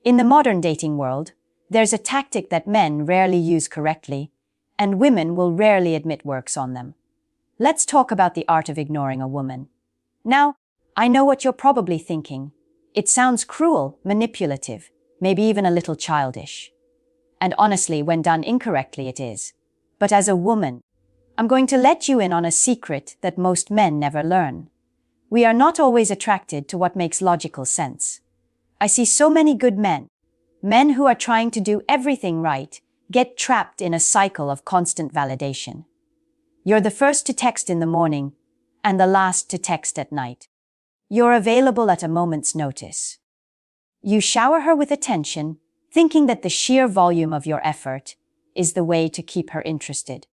In the modern dating world, there's a tactic that men rarely use correctly, and women will rarely admit works on them. Let's talk about the art of ignoring a woman. Now, I know what you're probably thinking. It sounds cruel, manipulative, maybe even a little childish. And honestly, when done incorrectly, it is. But as a woman, I'm going to let you in on a secret that most men never learn. We are not always attracted to what makes logical sense. I see so many good men who are trying to do everything right, get trapped in a cycle of constant validation. You're the first to text in the morning and the last to text at night. You're available at a moment's notice. You shower her with attention, thinking that the sheer volume of your effort is the way to keep her interested.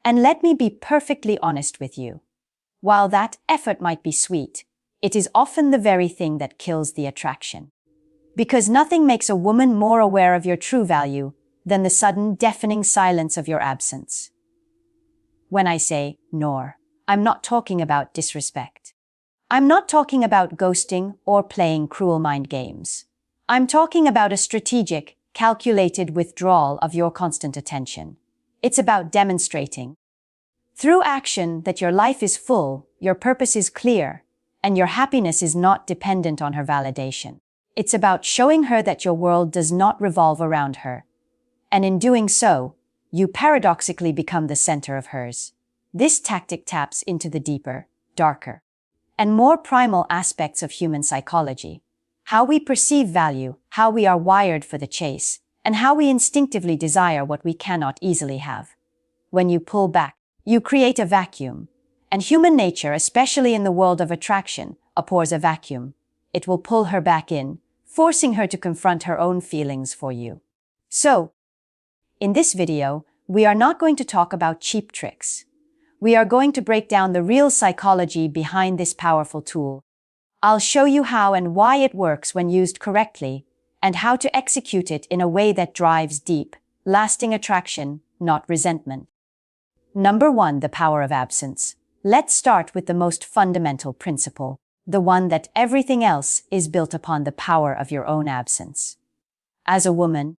And let me be perfectly honest with you. While that effort might be sweet, it is often the very thing that kills the attraction. Because nothing makes a woman more aware of your true value than the sudden, deafening silence of your absence. When I say ignore, I'm not talking about disrespect. I'm not talking about ghosting or playing cruel mind games. I'm talking about a strategic, calculated withdrawal of your constant attention. It's about demonstrating, through action, that your life is full, your purpose is clear, and your happiness is not dependent on her validation. It's about showing her that your world does not revolve around her. And in doing so, you paradoxically become the center of hers. This tactic taps into the deeper, darker, and more primal aspects of human psychology. How we perceive value, how we are wired for the chase, and how we instinctively desire what we cannot easily have. When you pull back, you create a vacuum. And human nature, especially in the world of attraction, abhors a vacuum. It will pull her back in, forcing her to confront her own feelings for you. So, in this video, we are not going to talk about cheap tricks. We are going to break down the real psychology behind this powerful tool. I'll show you how and why it works when used correctly, and how to execute it in a way that drives deep, lasting attraction, not resentment. Number 1, the power of absence. Let's start with the most fundamental principle, the one that everything else is built upon: the power of your own absence. As a woman,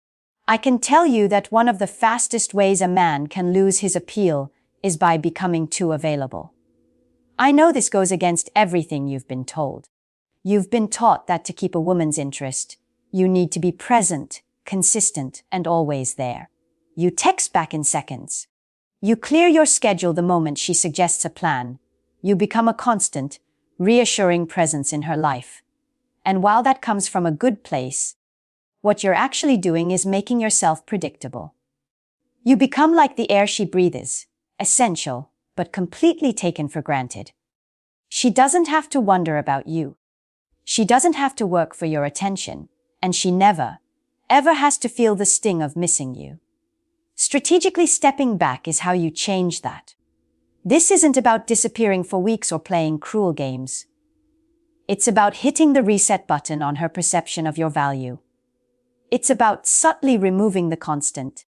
I can tell you that one of the fastest ways a man can lose his appeal is by becoming too available. I know this goes against everything you've been told. You've been taught that to keep a woman's interest, you need to be present, consistent, and always there. You text back in seconds. You clear your schedule the moment she suggests a plan. You become a constant, reassuring presence in her life. And while that comes from a good place, what you're actually doing is making yourself predictable. You become like the air she breathes, essential, but completely taken for granted. She doesn't have to wonder about you. She doesn't have to work for your attention, and she never, ever has to feel the sting of missing you. Strategically stepping back is how you change that. This isn't about disappearing for weeks or playing cruel games. It's about hitting the reset button on her perception of your value. It's about subtly removing the constant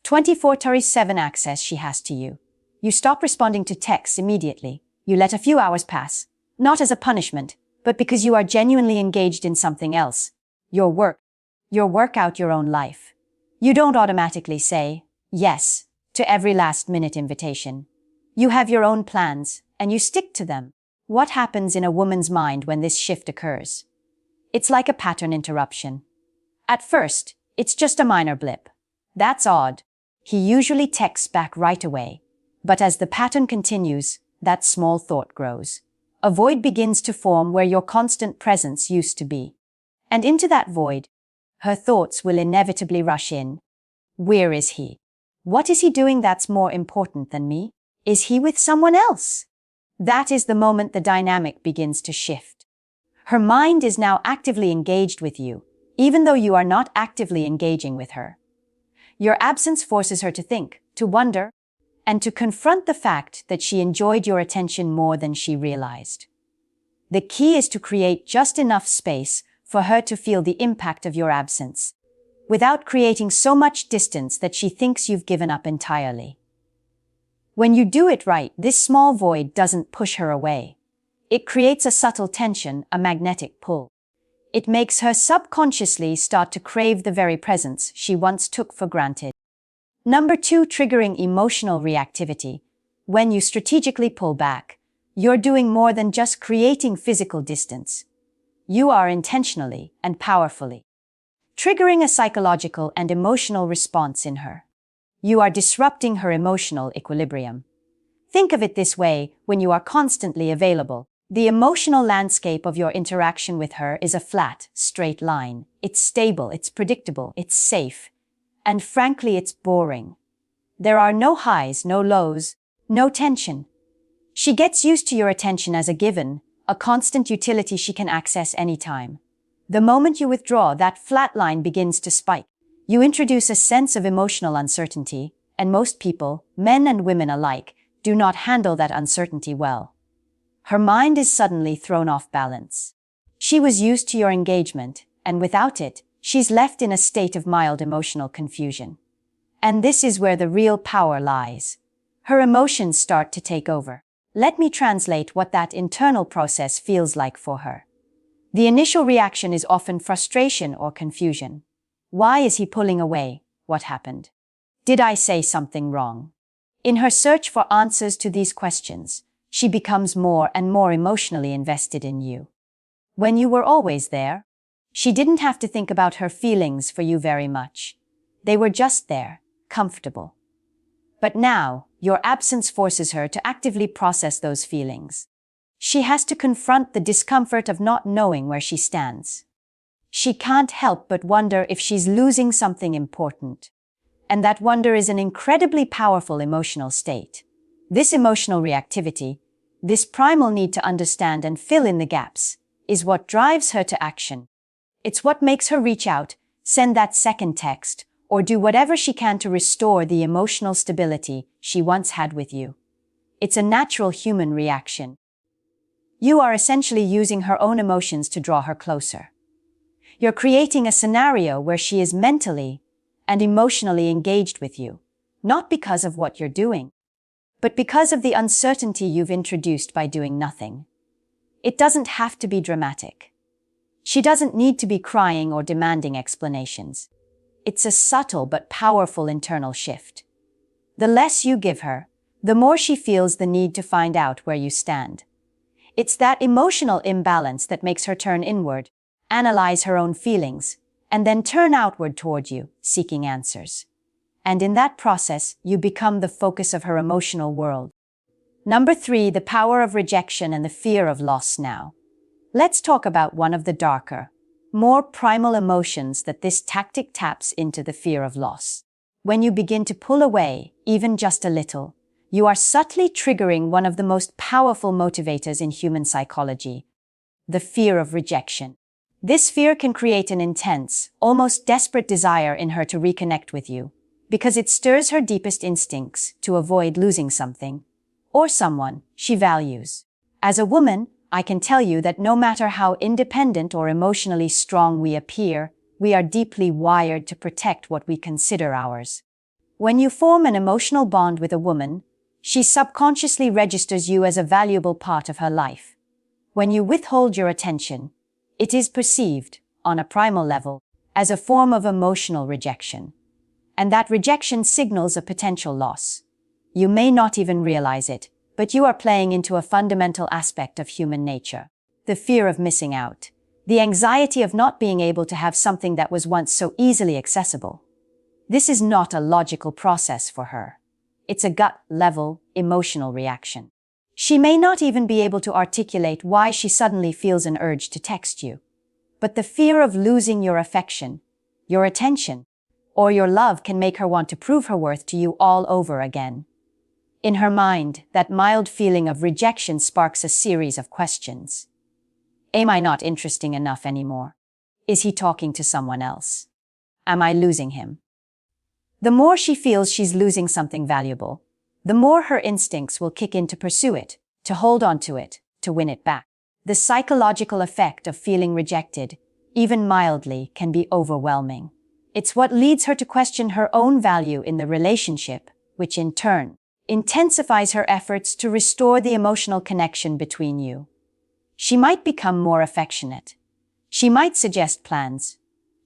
24/7 access she has to you. You stop responding to texts immediately. You let a few hours pass, not as a punishment, but because you are genuinely engaged in something else. Your work, your workout, your own life. You don't automatically say yes to every last-minute invitation. You have your own plans, and you stick to them. What happens in a woman's mind when this shift occurs? It's like a pattern interruption. At first, it's just a minor blip. That's odd. He usually texts back right away. But as the pattern continues, that small thought grows. A void begins to form where your constant presence used to be. And into that void, her thoughts will inevitably rush in. Where is he? What is he doing that's more important than me? Is he with someone else? That is the moment the dynamic begins to shift. Her mind is now actively engaged with you, even though you are not actively engaging with her. Your absence forces her to think, to wonder, and to confront the fact that she enjoyed your attention more than she realized. The key is to create just enough space for her to feel the impact of your absence, without creating so much distance that she thinks you've given up entirely. When you do it right, this small void doesn't push her away. It creates a subtle tension, a magnetic pull. It makes her subconsciously start to crave the very presence she once took for granted. Number 2, triggering emotional reactivity. When you strategically pull back, you're doing more than just creating physical distance. You are intentionally and powerfully triggering a psychological and emotional response in her. You are disrupting her emotional equilibrium. Think of it this way: when you are constantly available, the emotional landscape of your interaction with her is a flat, straight line. It's stable, it's predictable, it's safe, and frankly, it's boring. There are no highs, no lows, no tension. She gets used to your attention as a given, a constant utility she can access anytime. The moment you withdraw, that flat line begins to spike. You introduce a sense of emotional uncertainty, and most people, men and women alike, do not handle that uncertainty well. Her mind is suddenly thrown off balance. She was used to your engagement, and without it, she's left in a state of mild emotional confusion. And this is where the real power lies. Her emotions start to take over. Let me translate what that internal process feels like for her. The initial reaction is often frustration or confusion. Why is he pulling away? What happened? Did I say something wrong? In her search for answers to these questions, she becomes more and more emotionally invested in you. When you were always there, she didn't have to think about her feelings for you very much. They were just there, comfortable. But now, your absence forces her to actively process those feelings. She has to confront the discomfort of not knowing where she stands. She can't help but wonder if she's losing something important. And that wonder is an incredibly powerful emotional state. This emotional reactivity, this primal need to understand and fill in the gaps, is what drives her to action. It's what makes her reach out, send that second text, or do whatever she can to restore the emotional stability she once had with you. It's a natural human reaction. You are essentially using her own emotions to draw her closer. You're creating a scenario where she is mentally and emotionally engaged with you, not because of what you're doing, but because of the uncertainty you've introduced by doing nothing. It doesn't have to be dramatic. She doesn't need to be crying or demanding explanations. It's a subtle but powerful internal shift. The less you give her, the more she feels the need to find out where you stand. It's that emotional imbalance that makes her turn inward, analyze her own feelings, and then turn outward toward you, seeking answers. And in that process, you become the focus of her emotional world. Number 3, the power of rejection and the fear of loss now. Let's talk about one of the darker, more primal emotions that this tactic taps into: the fear of loss. When you begin to pull away, even just a little, you are subtly triggering one of the most powerful motivators in human psychology: the fear of rejection. This fear can create an intense, almost desperate desire in her to reconnect with you, because it stirs her deepest instincts to avoid losing something or someone she values. As a woman, I can tell you that no matter how independent or emotionally strong we appear, we are deeply wired to protect what we consider ours. When you form an emotional bond with a woman, she subconsciously registers you as a valuable part of her life. When you withhold your attention, it is perceived, on a primal level, as a form of emotional rejection. And that rejection signals a potential loss. You may not even realize it, but you are playing into a fundamental aspect of human nature: the fear of missing out, the anxiety of not being able to have something that was once so easily accessible. This is not a logical process for her. It's a gut-level, emotional reaction. She may not even be able to articulate why she suddenly feels an urge to text you. But the fear of losing your affection, your attention, or your love can make her want to prove her worth to you all over again. In her mind, that mild feeling of rejection sparks a series of questions. Am I not interesting enough anymore? Is he talking to someone else? Am I losing him? The more she feels she's losing something valuable, the more her instincts will kick in to pursue it, to hold on to it, to win it back. The psychological effect of feeling rejected, even mildly, can be overwhelming. It's what leads her to question her own value in the relationship, which in turn intensifies her efforts to restore the emotional connection between you. She might become more affectionate. She might suggest plans.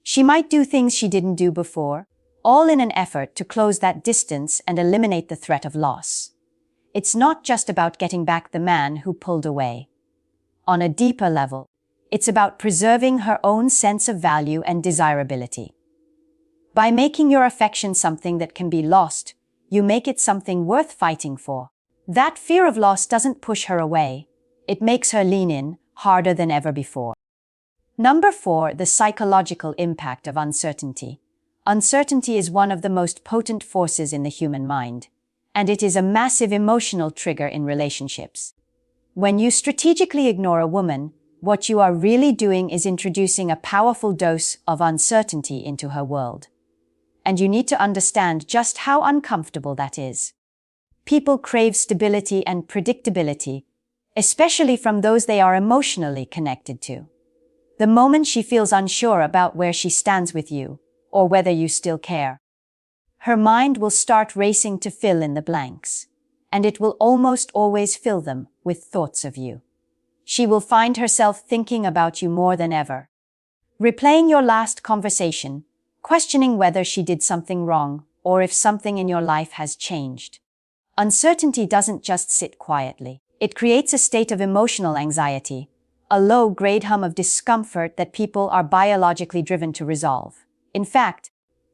She might do things she didn't do before, all in an effort to close that distance and eliminate the threat of loss. It's not just about getting back the man who pulled away. On a deeper level, it's about preserving her own sense of value and desirability. By making your affection something that can be lost, you make it something worth fighting for. That fear of loss doesn't push her away. It makes her lean in harder than ever before. Number 4, the psychological impact of uncertainty. Uncertainty is one of the most potent forces in the human mind, and it is a massive emotional trigger in relationships. When you strategically ignore a woman, what you are really doing is introducing a powerful dose of uncertainty into her world. And you need to understand just how uncomfortable that is. People crave stability and predictability, especially from those they are emotionally connected to. The moment she feels unsure about where she stands with you, or whether you still care, her mind will start racing to fill in the blanks, and it will almost always fill them with thoughts of you. She will find herself thinking about you more than ever, replaying your last conversation, questioning whether she did something wrong or if something in your life has changed. Uncertainty doesn't just sit quietly. It creates a state of emotional anxiety, a low-grade hum of discomfort that people are biologically driven to resolve. In fact,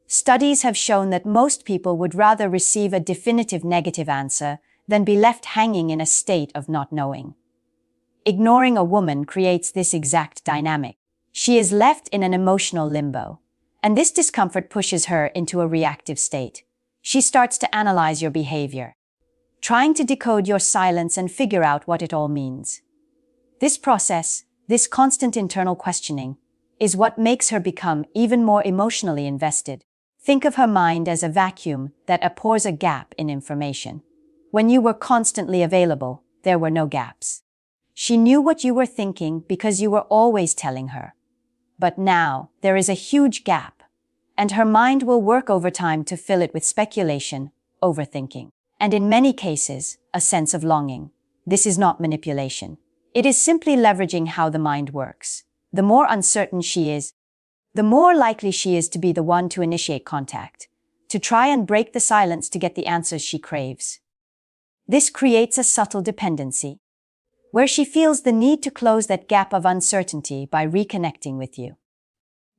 studies have shown that most people would rather receive a definitive negative answer than be left hanging in a state of not knowing. Ignoring a woman creates this exact dynamic. She is left in an emotional limbo, and this discomfort pushes her into a reactive state. She starts to analyze your behavior, trying to decode your silence and figure out what it all means. This process, this constant internal questioning, is what makes her become even more emotionally invested. Think of her mind as a vacuum that absorbs a gap in information. When you were constantly available, there were no gaps. She knew what you were thinking because you were always telling her. But now, there is a huge gap, and her mind will work overtime to fill it with speculation, overthinking, and in many cases, a sense of longing. This is not manipulation. It is simply leveraging how the mind works. The more uncertain she is, the more likely she is to be the one to initiate contact, to try and break the silence to get the answers she craves. This creates a subtle dependency, where she feels the need to close that gap of uncertainty by reconnecting with you.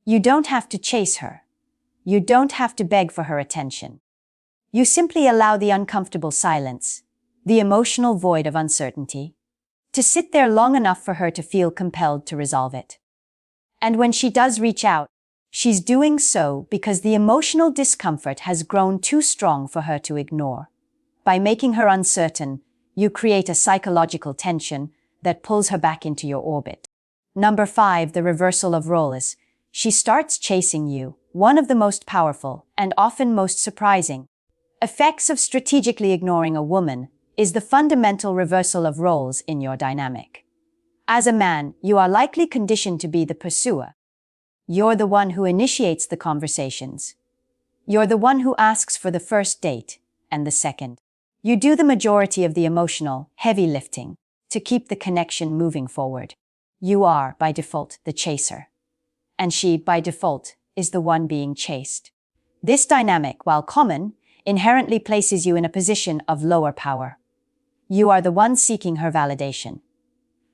You don't have to chase her. You don't have to beg for her attention. You simply allow the uncomfortable silence, the emotional void of uncertainty, to sit there long enough for her to feel compelled to resolve it. And when she does reach out, she's doing so because the emotional discomfort has grown too strong for her to ignore. By making her uncertain, you create a psychological tension that pulls her back into your orbit. Number 5, the reversal of roles. She starts chasing you, one of the most powerful and often most surprising effects of strategically ignoring a woman is the fundamental reversal of roles in your dynamic. As a man, you are likely conditioned to be the pursuer. You're the one who initiates the conversations. You're the one who asks for the first date and the second. You do the majority of the emotional, heavy lifting to keep the connection moving forward. You are, by default, the chaser. And she, by default, is the one being chased. This dynamic, while common, inherently places you in a position of lower power. You are the one seeking her validation.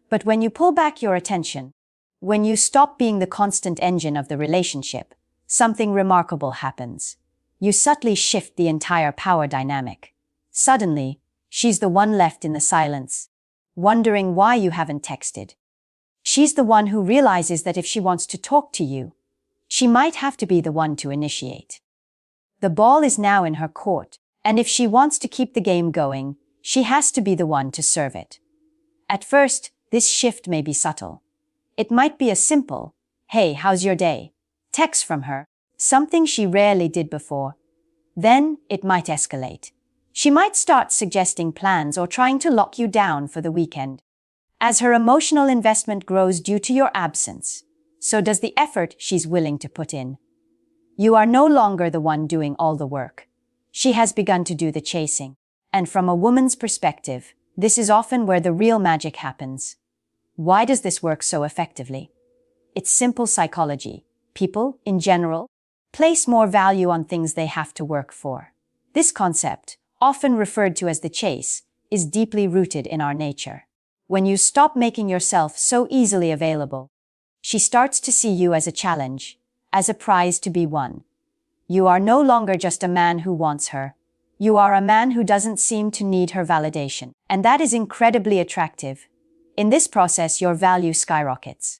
But when you pull back your attention, when you stop being the constant engine of the relationship, something remarkable happens. You subtly shift the entire power dynamic. Suddenly, she's the one left in the silence, wondering why you haven't texted. She's the one who realizes that if she wants to talk to you, she might have to be the one to initiate. The ball is now in her court, and if she wants to keep the game going, she has to be the one to serve it. At first, this shift may be subtle. It might be a simple, "Hey, how's your day?" text from her, something she rarely did before. Then, it might escalate. She might start suggesting plans or trying to lock you down for the weekend. As her emotional investment grows due to your absence, so does the effort she's willing to put in. You are no longer the one doing all the work. She has begun to do the chasing. And from a woman's perspective, this is often where the real magic happens. Why does this work so effectively? It's simple psychology. People, in general, place more value on things they have to work for. This concept, often referred to as the chase, is deeply rooted in our nature. When you stop making yourself so easily available, she starts to see you as a challenge, as a prize to be won. You are no longer just a man who wants her. You are a man who doesn't seem to need her validation. And that is incredibly attractive. In this process, your value skyrockets.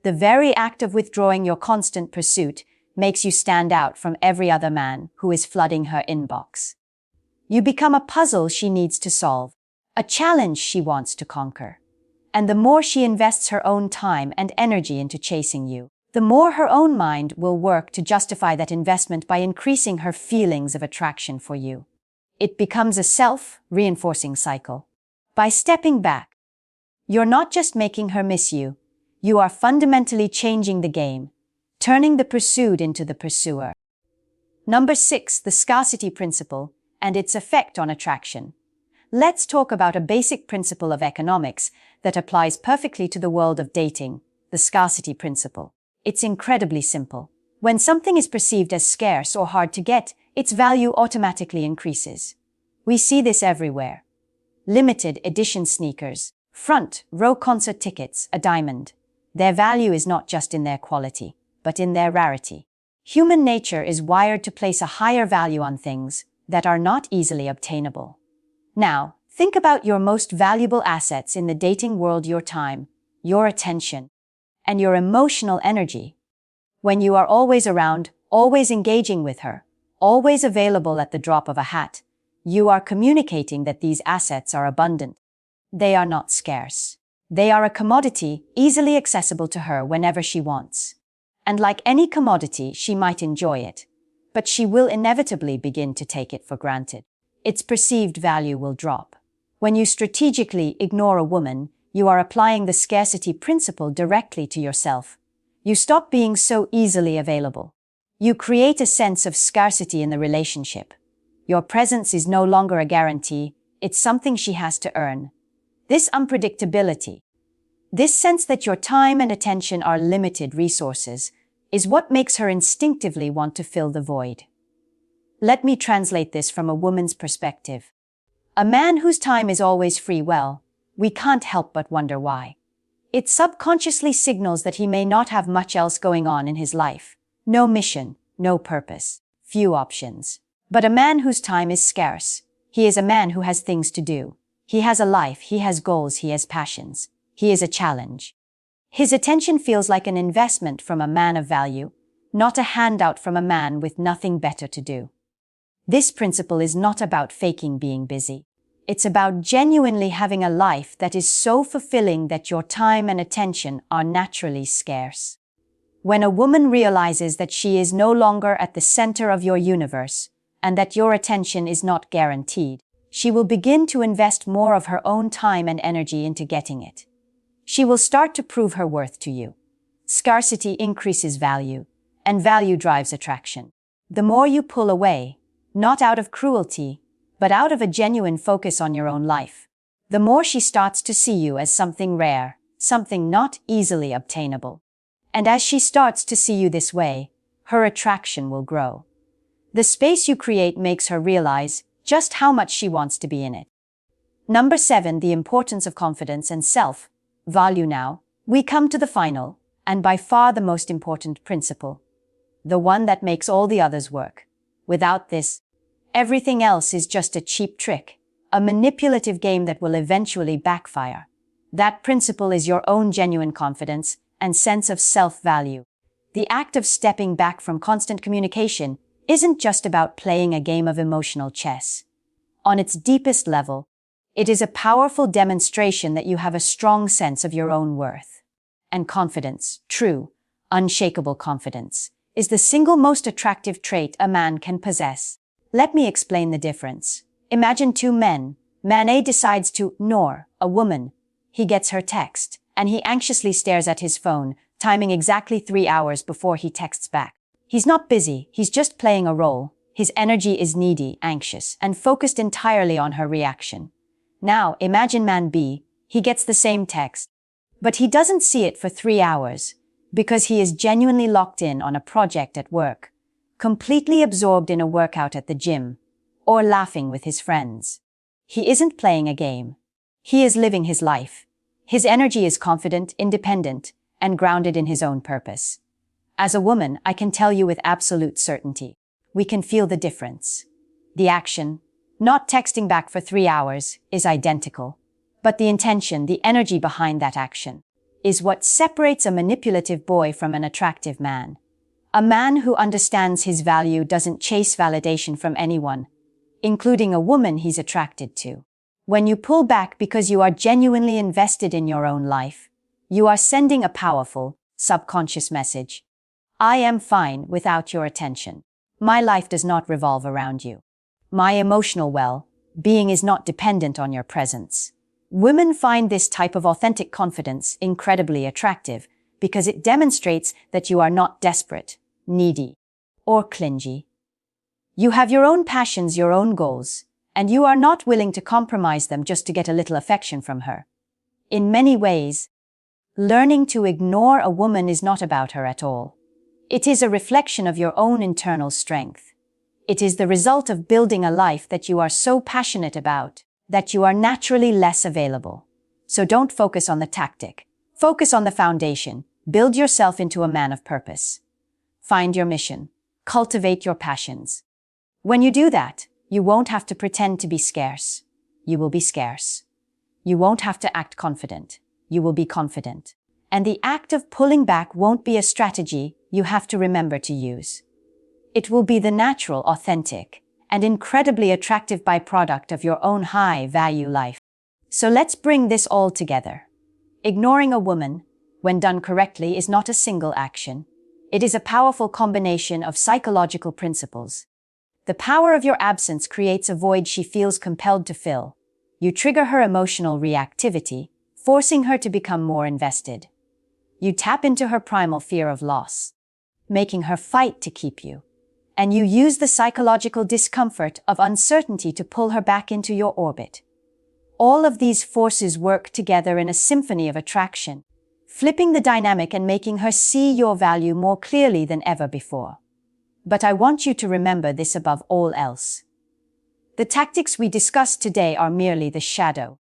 The very act of withdrawing your constant pursuit makes you stand out from every other man who is flooding her inbox. You become a puzzle she needs to solve, a challenge she wants to conquer. And the more she invests her own time and energy into chasing you, the more her own mind will work to justify that investment by increasing her feelings of attraction for you. It becomes a self-reinforcing cycle. By stepping back, you're not just making her miss you, you are fundamentally changing the game, turning the pursued into the pursuer. Number 6, the scarcity principle and its effect on attraction. Let's talk about a basic principle of economics that applies perfectly to the world of dating, the scarcity principle. It's incredibly simple. When something is perceived as scarce or hard to get, its value automatically increases. We see this everywhere. Limited edition sneakers, front row concert tickets, a diamond. Their value is not just in their quality, but in their rarity. Human nature is wired to place a higher value on things that are not easily obtainable. Now, think about your most valuable assets in the dating world: your time, your attention, and your emotional energy. When you are always around, always engaging with her, always available at the drop of a hat, you are communicating that these assets are abundant. They are not scarce. They are a commodity easily accessible to her whenever she wants. And like any commodity, she might enjoy it, but she will inevitably begin to take it for granted. Its perceived value will drop. When you strategically ignore a woman, you are applying the scarcity principle directly to yourself. You stop being so easily available. You create a sense of scarcity in the relationship. Your presence is no longer a guarantee, it's something she has to earn. This unpredictability, this sense that your time and attention are limited resources, is what makes her instinctively want to fill the void. Let me translate this from a woman's perspective. A man whose time is always free, well, we can't help but wonder why. It subconsciously signals that he may not have much else going on in his life. No mission, no purpose, few options. But a man whose time is scarce, he is a man who has things to do. He has a life, he has goals, he has passions. He is a challenge. His attention feels like an investment from a man of value, not a handout from a man with nothing better to do. This principle is not about faking being busy. It's about genuinely having a life that is so fulfilling that your time and attention are naturally scarce. When a woman realizes that she is no longer at the center of your universe, and that your attention is not guaranteed, she will begin to invest more of her own time and energy into getting it. She will start to prove her worth to you. Scarcity increases value, and value drives attraction. The more you pull away, not out of cruelty, but out of a genuine focus on your own life, the more she starts to see you as something rare, something not easily obtainable. And as she starts to see you this way, her attraction will grow. The space you create makes her realize just how much she wants to be in it. Number 7, the importance of confidence and self-value. Now, we come to the final, and by far the most important principle, the one that makes all the others work. Without this, everything else is just a cheap trick, a manipulative game that will eventually backfire. That principle is your own genuine confidence and sense of self-value. The act of stepping back from constant communication isn't just about playing a game of emotional chess. On its deepest level, it is a powerful demonstration that you have a strong sense of your own worth. And confidence, true, unshakable confidence, is the single most attractive trait a man can possess. Let me explain the difference. Imagine two men. Man A decides to ignore a woman. He gets her text, and he anxiously stares at his phone, timing exactly 3 hours before he texts back. He's not busy, he's just playing a role. His energy is needy, anxious, and focused entirely on her reaction. Now, imagine man B. He gets the same text, but he doesn't see it for 3 hours. because he is genuinely locked in on a project at work, completely absorbed in a workout at the gym, or laughing with his friends. He isn't playing a game. He is living his life. His energy is confident, independent, and grounded in his own purpose. As a woman, I can tell you with absolute certainty, we can feel the difference. The action, not texting back for 3 hours, is identical. But the intention, the energy behind that action, is what separates a manipulative boy from an attractive man. A man who understands his value doesn't chase validation from anyone, including a woman he's attracted to. When you pull back because you are genuinely invested in your own life, you are sending a powerful, subconscious message. I am fine without your attention. My life does not revolve around you. My emotional well-being is not dependent on your presence. Women find this type of authentic confidence incredibly attractive because it demonstrates that you are not desperate, needy, or clingy. You have your own passions, your own goals, and you are not willing to compromise them just to get a little affection from her. In many ways, learning to ignore a woman is not about her at all. It is a reflection of your own internal strength. It is the result of building a life that you are so passionate about that you are naturally less available. So don't focus on the tactic. Focus on the foundation. Build yourself into a man of purpose. Find your mission. Cultivate your passions. When you do that, you won't have to pretend to be scarce. You will be scarce. You won't have to act confident. You will be confident. And the act of pulling back won't be a strategy you have to remember to use. It will be the natural, authentic, and incredibly attractive byproduct of your own high-value life. So let's bring this all together. Ignoring a woman, when done correctly, is not a single action. It is a powerful combination of psychological principles. The power of your absence creates a void she feels compelled to fill. You trigger her emotional reactivity, forcing her to become more invested. You tap into her primal fear of loss, making her fight to keep you. And you use the psychological discomfort of uncertainty to pull her back into your orbit. All of these forces work together in a symphony of attraction, flipping the dynamic and making her see your value more clearly than ever before. But I want you to remember this above all else. The tactics we discussed today are merely the shadow.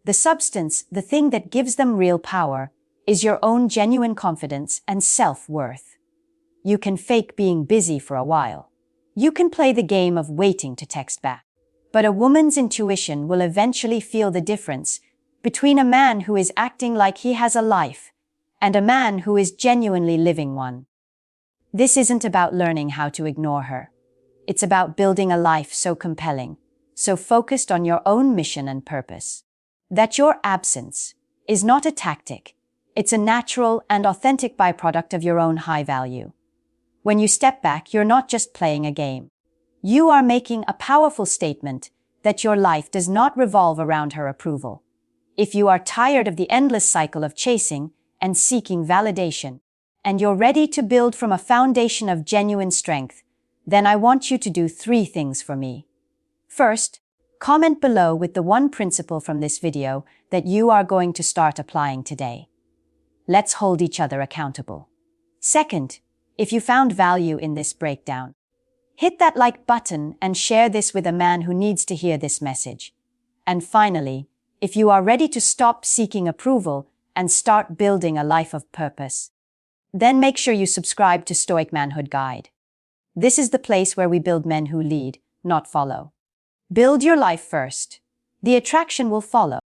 The substance, the thing that gives them real power, is your own genuine confidence and self-worth. You can fake being busy for a while. You can play the game of waiting to text back. But a woman's intuition will eventually feel the difference between a man who is acting like he has a life and a man who is genuinely living one. This isn't about learning how to ignore her. It's about building a life so compelling, so focused on your own mission and purpose, that your absence is not a tactic. It's a natural and authentic byproduct of your own high value. When you step back, you're not just playing a game. You are making a powerful statement that your life does not revolve around her approval. If you are tired of the endless cycle of chasing and seeking validation, and you're ready to build from a foundation of genuine strength, then I want you to do 3 things for me. First, comment below with the one principle from this video that you are going to start applying today. Let's hold each other accountable. Second, if you found value in this breakdown, hit that like button and share this with a man who needs to hear this message. And finally, if you are ready to stop seeking approval and start building a life of purpose, then make sure you subscribe to Stoic Manhood Guide. This is the place where we build men who lead, not follow. Build your life first. The attraction will follow.